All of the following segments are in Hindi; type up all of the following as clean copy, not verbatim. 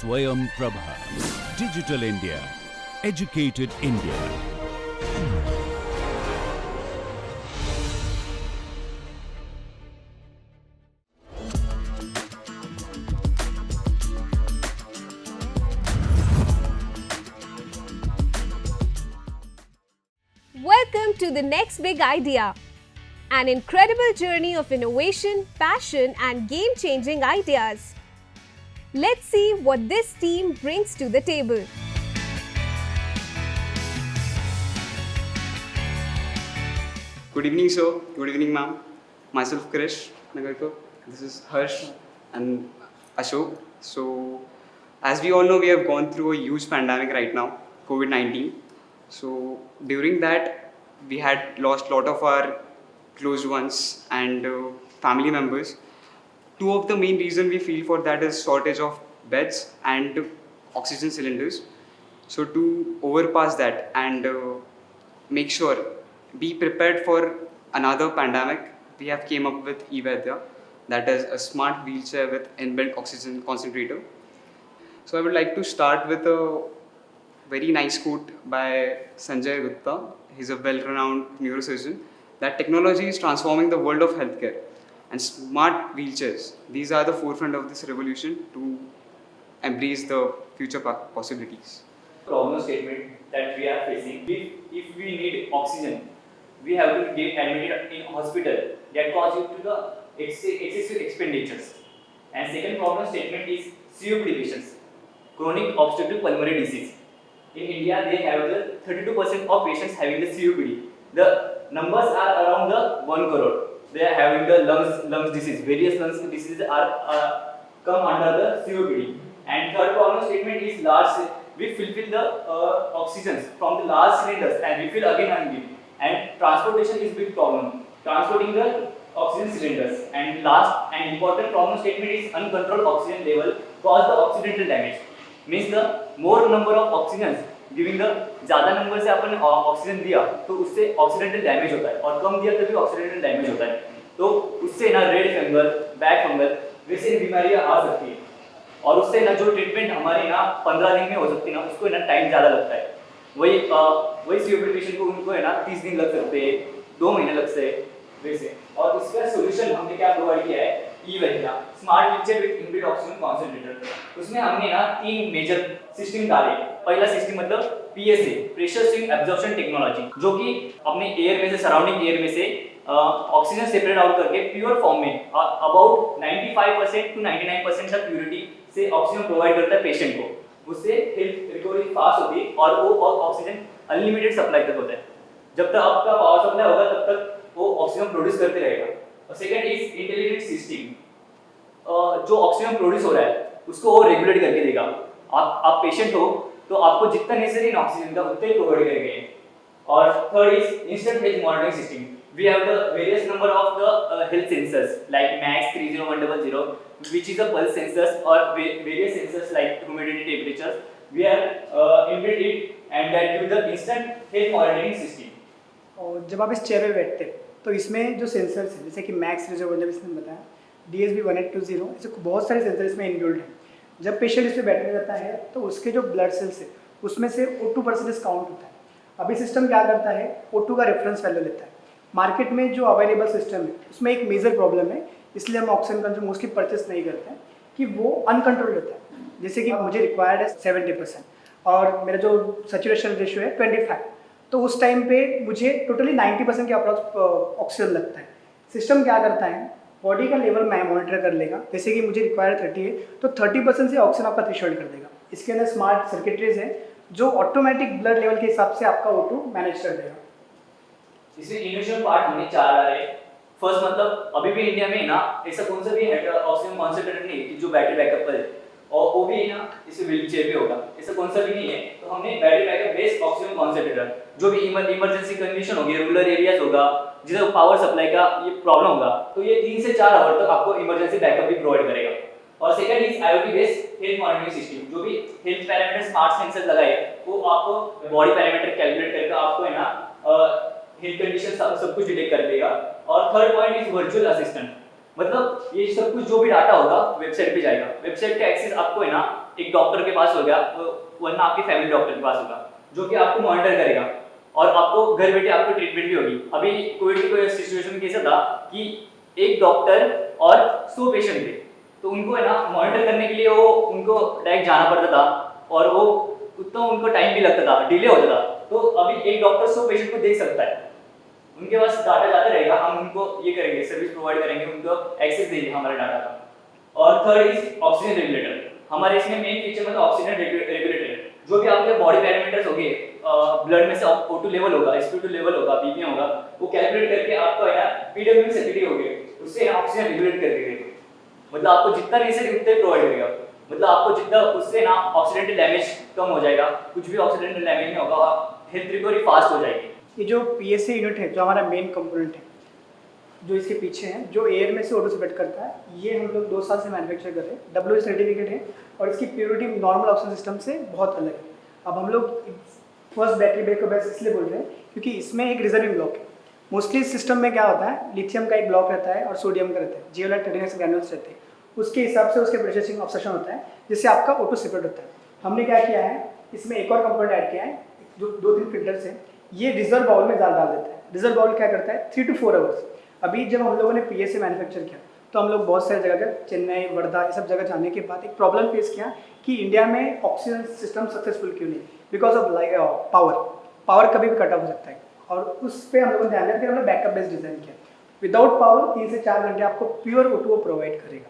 Swayam Prabha. Digital India. Educated India. Welcome to the next big idea. An incredible journey of innovation, passion, and game-changing ideas. Let's see what this team brings to the table. Good evening, sir. Good evening, ma'am. Myself, Krish Nagarkar. This is Harsh and Ashok. So, as we all know, we have gone through a huge pandemic right now, COVID-19. So, during that, we had lost a lot of our close ones and family members. Two of the main reasons we feel for that is shortage of beds and oxygen cylinders. So, to overpass that and make sure be prepared for another pandemic, we have came up with eVaidya, that is a smart wheelchair with inbuilt oxygen concentrator. So I would like to start with a very nice quote by Sanjay Gupta. He's a well-renowned neurosurgeon, that technology is transforming the world of healthcare, and smart wheelchairs, these are the forefront of this revolution to embrace the future possibilities. Problem statement that we are facing. If we need oxygen, we have to get admitted in hospital. That causes to the excessive expenditures. And second problem statement is COPD patients, chronic obstructive pulmonary disease. In India, they have the 32% of patients having the COPD. The numbers are around the 1 crore. They are having the lungs disease. Various lungs diseases are come under the COPD. And third problem statement is large. We fulfill the oxygens from the large cylinders and refill again and again. And transportation is big problem. Transporting the oxygen cylinders. And last and important problem statement is uncontrolled oxygen level cause the accidental damage. Means the more number of oxygens giving the ज़्यादा नंबर से अपन ऑक्सीजन दिया तो उससे ऑक्सीडेंटल डैमेज होता है और कम दिया तभी ऑक्सीडेंटल डैमेज होता है तो उससे ना रेड फंगल बैक फंगल वैसे बीमारियां आ सकती है और उससे ना जो ट्रीटमेंट हमारी ना 15 दिन में हो सकती है ना उसको ना टाइम ज़्यादा लगता है वही सीओपीडी पेशेंट को उनको है ना 30 दिन लग सकते हैं 2 महीने लग सकते हैं वैसे और इसका सोल्यूशन हमने क्या प्रोवाइड किया है eVaidya smart wheelchair with inbuilt oxygen concentrator उसमें हमने ना 3 मेजर सिस्टम डाले पहला सिस्टम मतलब PSA pressure swing absorption technology जो कि अपने एयर में से सराउंडिंग एयर में से ऑक्सीजन सेपरेट आउट करके प्योर फॉर्म में अबाउट 95% टू 99% तक प्योरिटी से ऑक्सीजन प्रोवाइड करता है पेशेंट को उससे हेल्थ रिकवरी फास्ट होती है और वो ऑक्सीजन अनलिमिटेड सप्लाई तक होता है जब तक आपका पावर सप्लाई होगा तब तक वो ऑक्सीजन प्रोड्यूस करते रहेगा और सेकंड इज इंटेलिजेंट सिस्टम जो ऑक्सीजन प्रोड्यूस हो रहा है उसको वो रेगुलेट करके देगा आप पेशेंट हो तो आपको जितना नेसेसरी ऑक्सीजन का उतना ही प्रोवाइड करेंगे और third is instant health monitoring system we have the various number of the health sensors like max 30100 which is a pulse sensors or various sensors like humidity temperatures we have inbuilt it and that give the instant health monitoring system और जब आप इस चेयर पे बैठते तो इसमें जो सेंसर्स हैं जैसे कि मैक्स रिजर्व इसने बताया DSB 1820 ऐसे बहुत सारे सेंसर इसमें इनबिल्ट हैं जब पेशेंट इस पर बैठने जाता है तो उसके जो ब्लड सेल्स है उसमें से O2% काउंट होता है अभी सिस्टम क्या करता है O2 का रेफरेंस वैल्यू लेता है मार्केट में जो अवेलेबल सिस्टम है उसमें एक मेजर प्रॉब्लम है इसलिए हम ऑक्सीजन का जो मोस्टली परचेस नहीं करते हैं कि वो अनकंट्रोल्ड रहता है जैसे कि मुझे रिक्वायर्ड है 70% और मेरा जो सैचुरेशन रेशियो है 25 तो उस टाइम पे मुझे टोटली 90% के अप्रॉक्स ऑक्सीजन लगता है सिस्टम क्या करता है बॉडी का लेवल मैं मॉनिटर कर लेगा जैसे कि मुझे रिक्वायर्ड 30 है तो 30% से ऑक्सीजन आपका थ्रेशोल्ड कर देगा इसके अंदर स्मार्ट सर्किटरीज हैं जो ऑटोमेटिक ब्लड लेवल के हिसाब से आपका O2 मैनेज कर देगा इसमें इनिशियल पार्ट हमने 4 डाले फर्स्ट मतलब अभी भी इंडिया में ना ऐसा कौन सा भी ऑक्सीजन कॉन्सेंट्रेटर नहीं कि जो बैटरी बैकअप पर और वो भी ना इसमें व्हीलचेयर पे होगा ऐसा कौन सा भी नहीं है तो हमने battery backup based oxygen concentrator जो भी इमरजेंसी कंडीशन होगी रूरल एरियाज होगा जिधर पावर सप्लाई का ये प्रॉब्लम होगा तो ये 3 से 4 आवर तक आपको इमरजेंसी बैकअप भी प्रोवाइड करेगा और second is IoT based health monitoring system जो भी हेल्थ पैरामीटर स्मार्ट सेंसर लगाए वो आपको बॉडी पैरामीटर कैलकुलेट करके आपको है ना हेल्थ कंडीशन सब कुछ डिटेक्ट कर देगा और third point is virtual assistant मतलब ये सब कुछ जो भी डाटा होगा वेबसाइट पे जाएगा वेबसाइट का एक्सेस आपको है ना एक डॉक्टर के पास हो गया, वरना आपके फैमिली डॉक्टर के पास होगा, जो कि आपको मॉनिटर करेगा और आपको घर बैठे आपको ट्रीटमेंट भी होगी। अभी कोविड की कोई सिचुएशन कैसा था कि एक डॉक्टर और 100 पेशेंट थे, तो उनको है ना मॉनिटर करने के लिए वो उनको डायरेक्ट जाना पड़ता था और वो उतना उनको टाइम भी लगता था, डिले होता था। तो अभी एक डॉक्टर 100 पेशेंट को देख सकता है, उनके पास डाटा जाता रहेगा, हम उनको ये करेंगे, सर्विस प्रोवाइड करेंगे, उनको एक्सेस देंगे हमारे डाटा का। और थर्ड इज ऑक्सीजन रेगुलेटर। हमारे इसमें मेन फीचर मतलब ऑक्सीजन रेगुलेटर है, जो भी आपके बॉडी पैरामीटर्स होंगे, ब्लड में से O2 लेवल होगा, sp2 लेवल होगा, बीपीएम होगा, वो कैलकुलेट करके आपको है ना पीडब्ल्यूएम सर्टिफिकेट हो गए, उससे ऑक्सीजन रेगुलेट कर देगा। मतलब आपको जितना नेसेसरी उतना ही प्रोवाइड करेगा, मतलब आपको जितना उससे ना ऑक्सीडेंटल डैमेज कम हो जाएगा, कुछ भी ऑक्सीडेंटल डैमेज नहीं होगा, हेल्थ रिकवरी फास्ट हो जाएगी। ये जो PSA यूनिट है, जो हमारा मेन कंपोनेंट है, जो इसके पीछे है, जो एयर में से ऑटो सेपरेट करता है, ये हम लोग 2 साल से मैन्युफैक्चर कर रहे हैं, WHO सर्टिफिकेट है और इसकी प्योरिटी नॉर्मल ऑक्सीजन सिस्टम से बहुत अलग है। अब हम लोग फर्स्ट बैटरी बैकअप बेस इसलिए बोल रहे हैं क्योंकि इसमें एक रिजर्विंग ब्लॉक है। मोस्टली इस सिस्टम में क्या होता है, लिथियम का एक ब्लॉक रहता है और सोडियम का रहता है, जियोलाइट ट्रेडिंग ग्रैन्यूल्स रहते हैं, उसके हिसाब से उसके प्रोसेसिंग ऑब्सेशन होता है, जिससे आपका ऑटो सेपरेट होता है। हमने क्या किया है, इसमें एक और कंपोनेंट ऐड किया है, जो 2-3 फिल्टर्स हैं, ये रिजर्व बाउल में डाल देता है। रिजर्व बाउल क्या करता है, 3 to 4 आवर्स। अभी जब हम लोगों ने PSA मैन्युफैक्चर किया तो हम लोग बहुत सारी जगह गए, चेन्नई, वर्धा, ये सब जगह जाने के बाद एक प्रॉब्लम फेस किया कि इंडिया में ऑक्सीजन सिस्टम सक्सेसफुल क्यों नहीं, बिकॉज ऑफ पावर कभी भी कट ऑफ हो सकता है, और उस पर हम लोगों ने ध्यान दिया, फिर हमने बैकअप बेस्ड डिज़ाइन किया। विदाउट पावर 3 से 4 घंटे आपको प्योर O2 प्रोवाइड करेगा।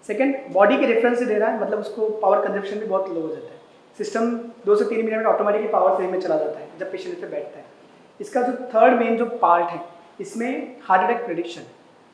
सेकंड, बॉडी के रेफरेंस से दे रहा है, मतलब उसको पावर कंजप्शन भी बहुत लो हो जाता है। सिस्टम 2 से 3 मिनट में ऑटोमेटिकली पावर सेव में चला जाता है जब पेशेंट पे बैठता है। इसका जो थर्ड मेन जो पार्ट है, इसमें हार्ट अटैक प्रेडिक्शन।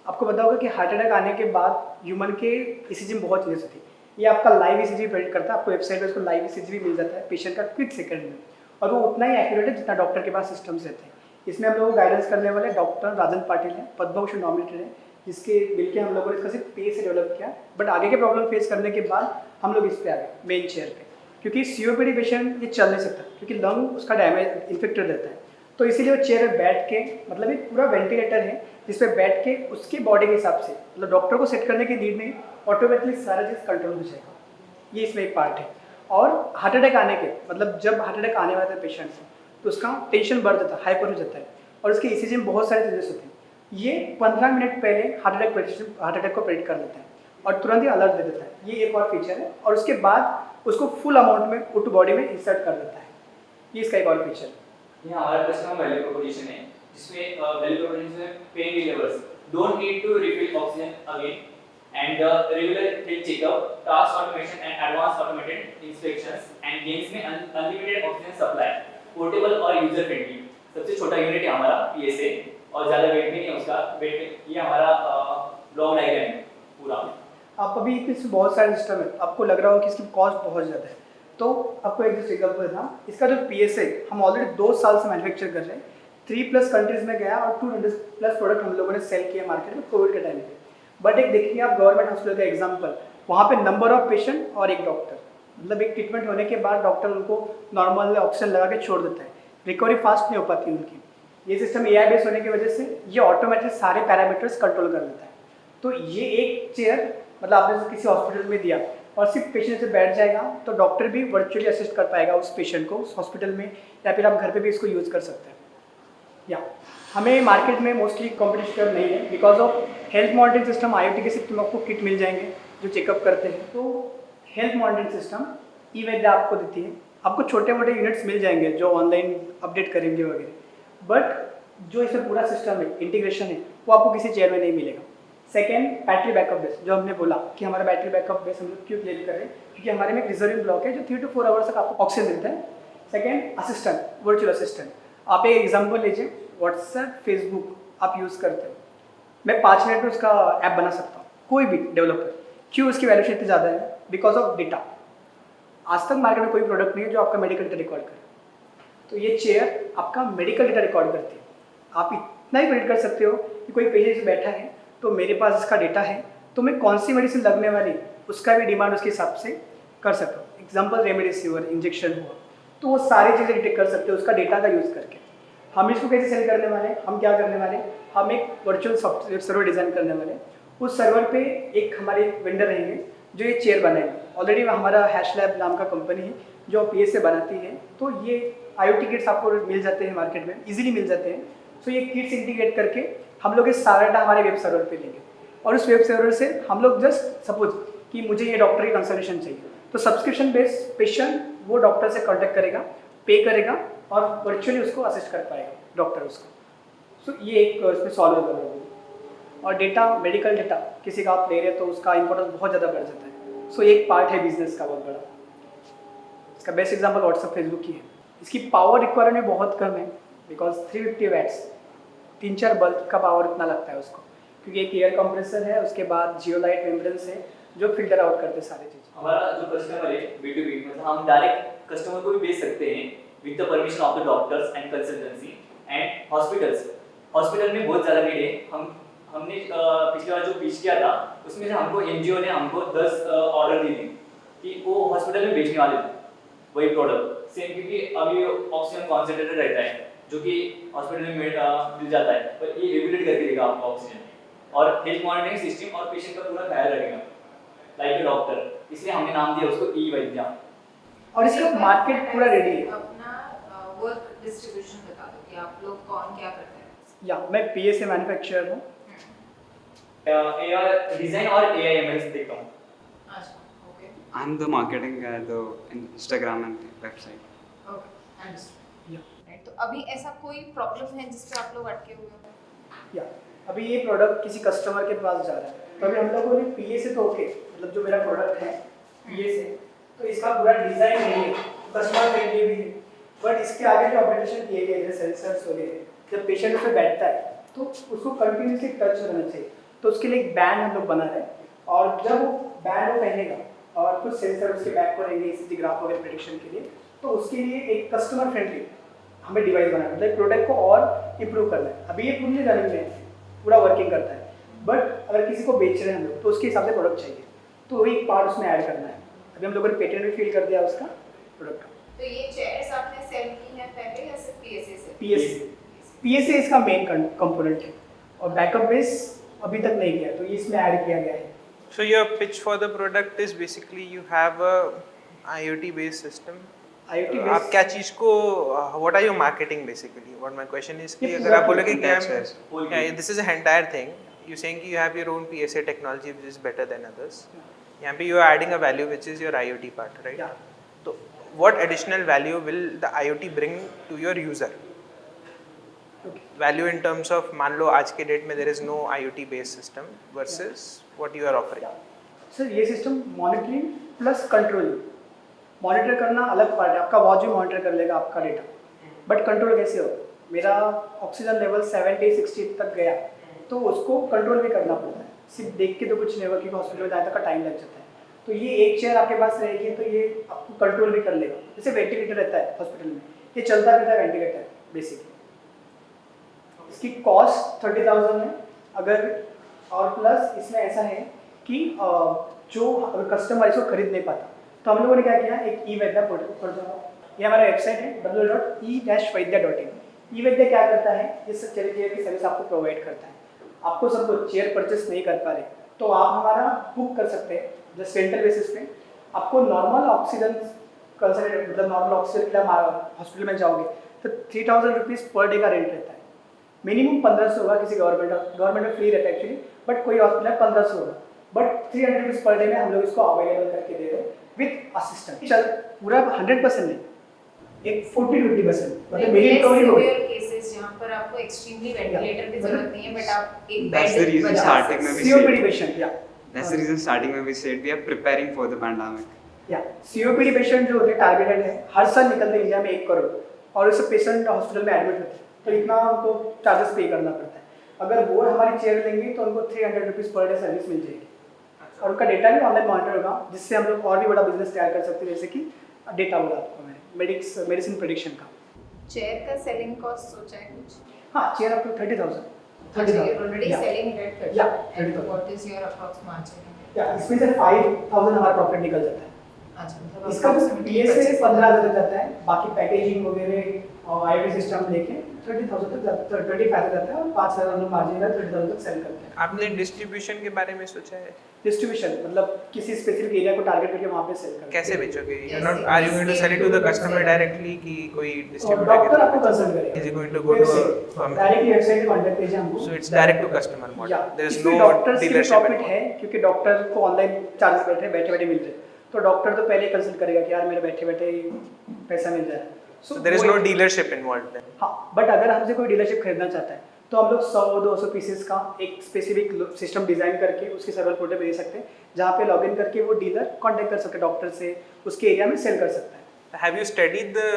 आपको पता होगा कि हार्ट अटैक आने के बाद ह्यूमन के ECG में बहुत चेंजेस होती है। ये आपका लाइव ECG प्रेडिक्ट करता है, आपको वेबसाइट पर उसको लाइव ECG भी मिल जाता है पेशेंट का क्विक सेकंड में, और वो उतना ही एक्यूरेट है जितना डॉक्टर के पास सिस्टम्स रहते हैं। इसमें हम लोगों को गाइडेंस करने वाले डॉक्टर राजन पाटिल हैं, पद्म भूषण नॉमिनेटेड हैं, जिसके मिलकर हम लोगों ने इसका सिर्फ पे से डेवलप किया। बट आगे के प्रॉब्लम फेस करने के बाद हम लोग इस पे आ गए मेन चेयर पे, क्योंकि COPD पेशेंट ये चल नहीं सकता, क्योंकि लंग उसका डैमेज इन्फेक्टेड रहता है। तो इसीलिए वो चेयर में बैठ के, मतलब एक पूरा वेंटिलेटर है जिस पे बैठ के उसके बॉडी के हिसाब से, मतलब डॉक्टर को सेट करने की नीड नहीं, ऑटोमेटिकली सारा चीज़ कंट्रोल हो जाएगा। ये इसमें एक पार्ट है। और हार्ट अटैक आने के, मतलब जब हार्ट अटैक आने वाला है पेशेंट को, तो उसका टेंशन बढ़ जाता है, हाइपर हो जाता है, और उसके ECG में बहुत सारे चेंजेस होते हैं। ये 15 मिनट पहले हार्ट अटैक को प्रेडिक्ट कर देता है और तुरंत ही अलर्ट दे देता है। ये एक और फीचर है, और उसके बाद उसको फुल अमाउंट में O2 बॉडी में इंसर्ट कर देता है। ये इसका एक और फीचर है। ये हमारा कस्टमर वैल्यू प्रोपोजिशन है, जिसमें वैल्यू प्रोपोजिशन में pain relievers don't need to refill oxygen again, and regular health checkup, task automation and advance automated inspections, and games में अनलिमिटेड ऑक्सीजन सप्लाई, पोर्टेबल और यूजर फ्रेंडली। सबसे छोटा यूनिट है हमारा PSA, और ज़्यादा वेट भी नहीं है उसका, वेट ये हमारा ब्लॉक डायग्राम है पूरा। आप अभी इसमें बहुत सारे सिस्टम है, आपको लग रहा हो कि इसकी कॉस्ट बहुत ज़्यादा है, तो आपको एक एग्जाम्पल देना। इसका जो PSA हम ऑलरेडी 2 साल से मैन्युफैक्चर कर रहे हैं, 3+ कंट्रीज में गया और 200+ प्रोडक्ट हम लोगों ने सेल किया मार्केट में कोविड के टाइम पे। बट एक देखिए आप गवर्नमेंट हॉस्पिटल का एग्जाम्पल, वहाँ पे नंबर ऑफ पेशेंट और एक डॉक्टर, मतलब एक ट्रीटमेंट होने के बाद डॉक्टर उनको नॉर्मल ऑक्सीजन लगा के छोड़ देता है, रिकवरी फास्ट नहीं हो पाती उनकी। ये सिस्टम AI बेस्ड होने की वजह से ये ऑटोमेटिक सारे पैरामीटर्स कंट्रोल कर लेता है। तो ये एक चेयर, मतलब आपने किसी हॉस्पिटल में दिया और सिर्फ पेशेंट से बैठ जाएगा, तो डॉक्टर भी वर्चुअली असिस्ट कर पाएगा उस पेशेंट को उस हॉस्पिटल में, या फिर आप घर पे भी इसको यूज़ कर सकते हैं। या हमें मार्केट में मोस्टली कॉम्पिटिशन नहीं है, because of health monitoring system IoT के सिस्टम आपको किट मिल जाएंगे जो चेकअप करते हैं। तो हेल्थ मॉनिटरिंग सिस्टम ई-वैद्य आपको देती है, आपको छोटे मोटे यूनिट्स मिल जाएंगे जो ऑनलाइन अपडेट करेंगे वगैरह, बट जो इसमें पूरा सिस्टम है, इंटीग्रेशन है, वो आपको किसी चेयर में नहीं मिलेगा। सेकेंड, बैटरी बैकअप बेस, जो हमने बोला कि हमारा बैटरी बैकअप बेस हम लोग क्यों क्लियर कर रहे हैं, क्योंकि हमारे में एक रिजर्विंग ब्लॉक है जो 3 to 4 आवर्स तक आपको ऑक्सीजन देता है। Second, assistant, virtual assistant. आप एक एग्जाम्पल लीजिए, व्हाट्सएप, फेसबुक आप यूज़ करते हो, मैं 5 मिनट में उसका ऐप बना सकता हूँ, कोई भी डेवलपर। क्यों उसकी वैल्यूएशन इतनी ज़्यादा है? Because of data. आज तक मार्केट में कोई प्रोडक्ट नहीं है जो आपका मेडिकल डेटा रिकॉर्ड करे, तो ये चेयर आपका मेडिकल डेटा रिकॉर्ड करती है। आप इतना ही प्रेडिक्ट कर सकते हो कि कोई पेशेंट बैठा है तो मेरे पास इसका डेटा है, तो मैं कौन सी मेडिसिन लगने वाली उसका भी डिमांड उसके हिसाब से कर सकता हूँ। एग्जाम्पल, रेमडेसिविर इंजेक्शन हुआ, तो वो सारी चीज़ें डिटेक्ट कर सकते हो उसका डेटा का यूज़ करके। हम इसको कैसे सेल करने वाले, हम क्या करने वाले, हम एक वर्चुअल सॉफ्टवेयर सर्वर डिज़ाइन करने वाले। उस सर्वर पे एक हमारे वेंडर रहेंगे जो ये चेयर बनाएंगे। ऑलरेडी हमारा हैश लैब नाम का कंपनी है जो PSA बनाती है, तो ये IoT किट्स आपको मिल जाते हैं मार्केट में, इजीली मिल जाते हैं। तो ये किट्स इंटीग्रेट करके हम लोग ये सारा डाटा हमारे वेब सर्वर पे लेंगे और उस वेब सर्वर से हम लोग जस्ट सपोज कि मुझे ये डॉक्टर की कंसल्टेशन चाहिए, तो सब्सक्रिप्शन बेस्ड पेशेंट वो डॉक्टर से कॉन्टैक्ट करेगा, पे करेगा और वर्चुअली उसको असिस्ट कर पाएगा डॉक्टर उसको। सो ये एक इसमें सॉल्व कर रहे हैं। और डेटा, मेडिकल डेटा किसी का आप ले रहे हैं तो उसका इंपॉर्टेंस बहुत ज़्यादा बढ़ जाता है। सो एक पार्ट है बिजनेस का बहुत बड़ा। इसका बेस्ट एग्जांपल व्हाट्सएप, फेसबुक की है। इसकी पावर रिक्वायरमेंट बहुत कम है बिकॉज 350 वैट्स, 3-4 बल्ब का पावर इतना लगता है उसको, क्योंकि एक एयर कंप्रेसर है, उसके बाद जियोलाइट मेम्ब्रेन्स है जो फिल्टर आउट करते सारी चीज़। हमारा जो कस्टमर है B2B, मतलब हम डायरेक्ट कस्टमर को भी भेज सकते हैं with the permission of the doctors and consultancy and hospitals. Hospital में बहुत ज़्यादा नीड है। हमने पिछली बार जो पिच किया था उसमें से हमको NGO ने हमको 10 ऑर्डर दिए थे कि वो हॉस्पिटल में बेचने वाले थे वही प्रोडक्ट सेम, क्योंकि अभी ऑक्सीजन कॉन्सेंट्रेटर रहता है जो कि हॉस्पिटल में मिल जाता है, पर ये रेगुलेट करके देगा आपको ऑक्सीजन और हेल्थ मॉनिटरिंग सिस्टम और पेशेंट का पूरा ख्याल रखेगा लाइक ए डॉक्टर, इसलिए हमने नाम दिया उसको ई-वैद्या। और इसका मार्केट पूरा रेडी है। अपना वर्क डिस्ट्रीब्यूशन बता दो कि आप लोग कौन क्या करते हैं। या मैं PSA मैन्युफैक्चरर हूँ। AI डिजाइन और AI ML देखता हूँ। अच्छा, okay I'm the marketing guy, the Instagram and website. Okay, understood. या राइट, तो अभी ऐसा कोई प्रॉब्लम है जिस पे आप लोग अटके हुए हो? या अभी ये प्रोडक्ट किसी कस्टमर के पास जा रहा है, तो अभी हम लोगों ने PSA तो ओके, मतलब जो मेरा प्रोडक्ट है PSA, तो इसका पूरा डिज़ाइन नहीं है, कस्टमर फ्रेंडली भी है, बट इसके आगे जो ऑपरेशन किए गए हैं सेंसर्स वगैरह, जब पेशेंट उस पर बैठता है तो उसको कंटिन्यूसली टच रहना चाहिए, तो उसके लिए एक बैंड हम लोग बना रहे हैं। और जब वो बैंड वो पहनेगा और कुछ सेंसर उसके बैक को रहेंगे ECG ग्राफ वगैरह प्रेडिक्शन के लिए, तो उसके लिए एक कस्टमर फ्रेंडली हमें डिवाइस बनाना है, मतलब प्रोडक्ट को और इम्प्रूव करना है। अभी ये पूरी रनिंग में है, पूरा वर्किंग करता है, बट अगर किसी को बेच रहे हैं हम लोग तो उसके हिसाब से प्रोडक्ट चाहिए, तो वही एक पार्ट उसमें ऐड करना है। अभी हम लोगों ने पेटेंट भी फिल कर दिया उसका प्रोडक्ट का। तो ये चेयर्स आपने सेल की हैं पहले या सिर्फ PSA से? PSA इसका मेन कंपोनेंट है और बैकअप बेस अभी तक नहीं किया, तो ये इसमें ऐड किया गया है। So your pitch for the product is basically you have a IoT based system. IoT आप based क्या चीज़ को what are you marketing basically? What my question is कि ये अगर आप पूरा बोलोगे कि access. हम this is an entire thing. You saying कि you have your own PSA technology which is better than others. यहाँ पे you are adding a value which is your IoT part, right? Yeah. तो what additional value will the IoT bring to your user? Value in terms of मान लो आज के डेट में there is no IoT based system versus what you are offering. Sir ये system monitoring plus controlling, monitor करना अलग पार्ट है, आपका वॉच भी मॉनिटर कर लेगा आपका डेटा, बट कंट्रोल कैसे हो? मेरा ऑक्सीजन लेवल 70-60 तक गया तो उसको कंट्रोल भी करना पड़ता है, सिर्फ देख के तो कुछ नहीं होगा क्योंकि हॉस्पिटल में जाने तक का टाइम लग जाता है। तो ये एक चेयर आपके पास रहेगी तो ये आपको कंट्रोल भी कर लेगा। जैसे वेंटिलेटर रहता है हॉस्पिटल में, ये चलता रहता है वेंटिलेटर बेसिकली। इसकी कॉस्ट 30,000 है अगर, और प्लस इसमें ऐसा है कि जो अगर कस्टमर इसको खरीद नहीं पाता तो हम लोगों ने क्या किया, एक ई-वैद्या पोर्टल, ये हमारा वेबसाइट है www.e-vaidya.in। ई-वैद्या क्या करता है, ये सब चेयर की सर्विस आपको प्रोवाइड करता है। आपको सब चेयर परचेस नहीं कर पा रहे तो आप हमारा बुक कर सकते हैं जस्ट रेंटल बेसिस पे। आपको नॉर्मल ऑक्सीजन कंसल्टेंट, मतलब नॉर्मल ऑक्सीजन के लिए हॉस्पिटल में जाओगे तो 3,000 रुपीज़ पर डे का रेंट रहता है। मिनिमम 1500 होगा किसी गवर्नमेंट में फ्री रहता है एक्चुअली, बट कोई हॉस्पिटल में 1500 होगा, बट 300 रुपीज़ पर डे में हम लोग इसको अवेलेबल करके दे रहे हैं विथ असिस्टेंट। चल पूरा 100% नहीं, एक 40-50%, मतलब मेरी रिकवरी हो गई। केसेस जहां पर आपको एक्सट्रीमली वेंटिलेटर की जरूरत नहीं है, बट आप एक That's the reason starting में we COPD said, पेशेंट, या that's the reason starting में we said we are preparing for the pandemic. या COPD पेशेंट जो होते हैं टारगेटेड है, हर साल निकलते हैं इंडिया में 1 करोड़, और इस पेशेंट हॉस्पिटल में एडमिट होते हैं तो इतना उनको चार्जेस पे करना पड़ता है। अगर वो हमारी चेयर लेंगे तो उनको 300 रुपीज़ पर डे सर्विस मिल जाएगी और उनका डेटा भी ऑनलाइन मॉनिटर होगा, जिससे हम लोग और भी बड़ा बिजनेस तैयार कर सकते हैं, जैसे कि डेटा बोला आपको मैंने मेडिसिन प्रेडिक्शन का। चेयर का सेलिंग कॉस्ट सोचा है कुछ? हाँ, चेयर आपको 30,000। Already selling at 30,000। या and what is your approx margin? या इसमें से 5,000 हमारा प्रॉफिट निकल जाता है। अच्छा, मतलब इसका जो PSA 15,000 जाता है, बाकी पैकेजिंग वगैरह और IoT सिस्टम लेके 30,000 तक जाता है, 25 तक जाता है और 5,000 हम लोग मार्जिन का 30,000 तक सेल करते हैं। आपने डिस्ट्रीब्यूशन के बारे में सोचा है? डिस्ट्रीब्यूशन मतलब किसी स्पेसिफिक एरिया को टारगेट करके वहाँ पे सेल करते हैं। कैसे बेचोगे? You not are you going to sell it to the customer directly कि कोई और डिस्ट्रीब्यूटर डॉक्टर आपको कंसल्ट करेगा। Is he going to go to directly website पे कांटेक्ट कीजिए हमको। So it's direct to customer model. या There is इसमें no डॉक्टर से dealership प्रॉफिट involved. है क्योंकि डॉक्टर को ऑनलाइन चार्जेस बैठे मिल रहे हैं, तो डॉक्टर तो पहले कंसल्ट करेगा कि यार मेरे बैठे पैसा मिल जाए। So there is no dealership involved then. हाँ, बट अगर हमसे कोई डीलरशिप खरीदना चाहता है तो हम लोग 100-200 पीसेस का एक स्पेसिफिक सिस्टम डिजाइन करके उसके सर्वर पोर्टल पे दे सकते हैं, जहाँ पे लॉगिन करके वो डीलर कांटेक्ट कर सकते हैं डॉक्टर से, उसके एरिया में सेल कर सकता है। Have you studied the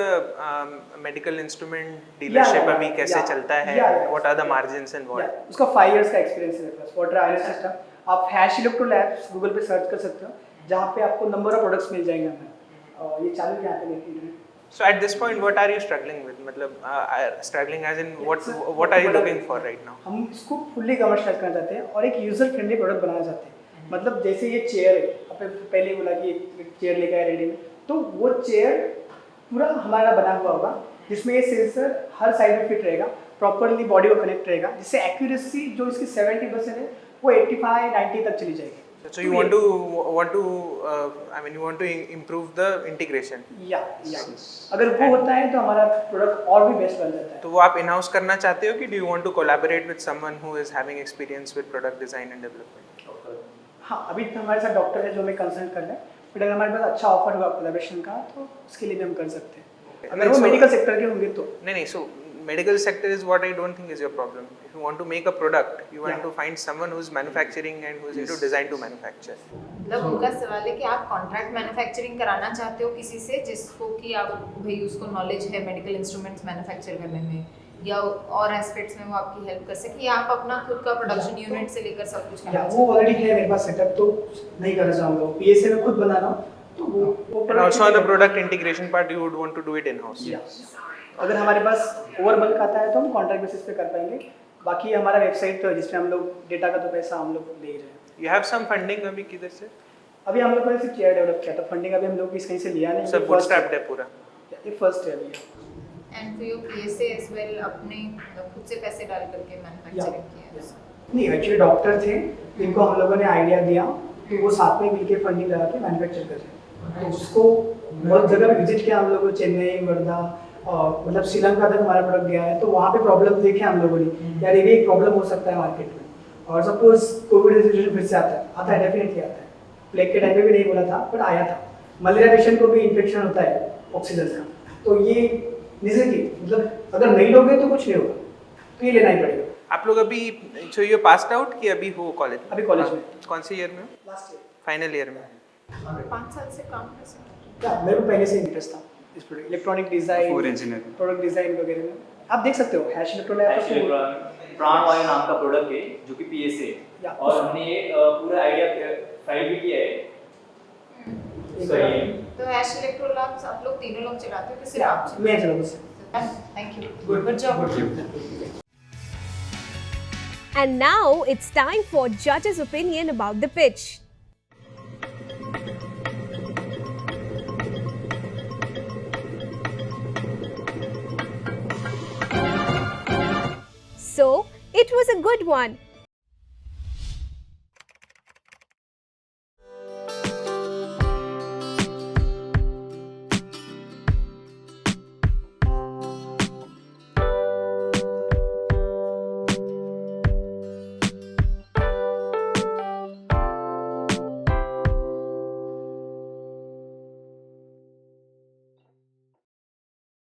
medical instrument dealership अभी कैसे चलता है? What are the margins involved? उसका 5 इयर्स का एक्सपीरियंस है मेरे पास। वाटर आयरन सिस्टम आप हैश इलेक्ट्रो लैब्स गूगल पे सर्च कर सकते हो, जहाँ पे आपको नंबर ऑफ प्रोडक्ट्स मिल जाएंगे हमें। और ये चालू क्या है लेकिन So at this point, what are you struggling with? मतलब struggling as in what are you looking for right now? हम इसको फुल्ली कमर्शियलाइज करना चाहते हैं और एक यूजर फ्रेंडली प्रोडक्ट बनाना चाहते हैं। मतलब जैसे ये चेयर है, आपने पहले बोला कि एक चेयर लेकर आए रेडी में, तो वो चेयर पूरा हमारा बना हुआ होगा जिसमें ये सेंसर हर साइड में फिट रहेगा, प्रॉपरली बॉडी को कनेक्ट रहेगा, जिससे एक्यूरेसी जो इसकी 70% है वो 85-90 तक चली जाएगी। So you want to I mean you want to improve the integration. या अगर वो होता है तो हमारा प्रोडक्ट और भी बेस्ट बन जाता है। तो वो आप इन हाउस करना चाहते हो कि do you want to collaborate with someone who is having experience with product design and development? हाँ, अभी तो हमारे साथ डॉक्टर है जो हमें कंसल्ट कर रहे हैं, बट अगर हमारे पास अच्छा ऑफर होगा कोलैबोरेशन का तो उसके लिए भी हम कर सकते हैं। अगर वो मेडिकल सेक्टर के होंगे तो नहीं, so medical sector is what I don't think is your problem. If you want to make a product, you want to find someone who is manufacturing and who is into design to manufacture. मतलब उनका सवाल है कि आप कॉन्ट्रैक्ट मैन्युफैक्चरिंग कराना चाहते हो किसी से जिसको कि आप भाई उसको नॉलेज है मेडिकल इंस्ट्रूमेंट्स मैन्युफैक्चर करने में या और एस्पेक्ट्स में वो आपकी हेल्प कर सके, या आप अपना खुद का प्रोडक्शन यूनिट से लेकर सब कुछ या वो ऑलरेडी है मेरे पास सेटअप, तो नहीं करना चाहूँगा। पीएसए में खुद बना रहा हूँ तो वो And also on the product integration part, you would want to do it in house. अगर हमारे पास ओवर बल्क आता है तो हम कॉन्ट्रैक्ट बेसिस पे कर पाएंगे। बाकी हमारा वेबसाइट तो है जिसमें हम लोग डेटा का तो पैसा हम लोग दे ही रहे हैं। You have some funding अभी किधर से? अभी हम लोग ने सिर्फ चेयर डेवलप किया था, फंडिंग अभी हम लोग कहीं से लिया नहीं। सब bootstrapped है पूरा। ये फर्स्ट है अभी। And for your PSA as well अपने खुद से पैसे डाल करके मैन्युफैक्चरिंग किया है। नहीं, एक्चुअली डॉक्टर थे जिनको हम लोगों ने आइडिया दिया तो वो साथ में मिलकर फंडिंग लगा के मैन्युफैक्चर कर रहे हैं। तो उसको बहुत जगह पे विजिट किया हम लोगों, चेन्नई, वर्धा और मतलब श्रीलंका तक हमारा प्रोडक्ट गया है। तो वहाँ पे प्रॉब्लम देखे हम लोगों ने, यार ये भी एक प्रॉब्लम हो सकता है मार्केट में। और सपोज कोविड सिचुएशन फिर से आता है डेफिनेटली आता है। प्लेग के टाइम पे भी नहीं बोला था बट आया था। मलेरिया पेशेंट को भी इन्फेक्शन होता है ऑक्सीजन का, तो ये नेसेसिटी, मतलब अगर नहीं लोगे तो कुछ नहीं होगा, तो ये लेना ही पड़ेगा। आप लोग अभी so you passed out कि अभी हो कॉलेज? अभी कॉलेज में। कौन से ईयर में हो? Last year. फाइनल ईयर में। 5 साल से काम कर सकते क्या मेरे को पहले से इंटरेस्ट था इस product, electronic design, Core engineering. Product design वगैरह में। आप देख सकते हो हैश इलेक्ट्रॉनिक प्राणवायु नाम का प्रोडक्ट है जो कि पीएसए या, और हमने ये पूरा आइडिया फाइल भी किया है। सही है। तो हैश इलेक्ट्रो लैब्स आप लोग तीनों लोग चलाते हो कि सिर्फ आप? मैं चलो बस। Thank you, good job. And now it's time for judges' opinion about the pitch. So, it was a good one.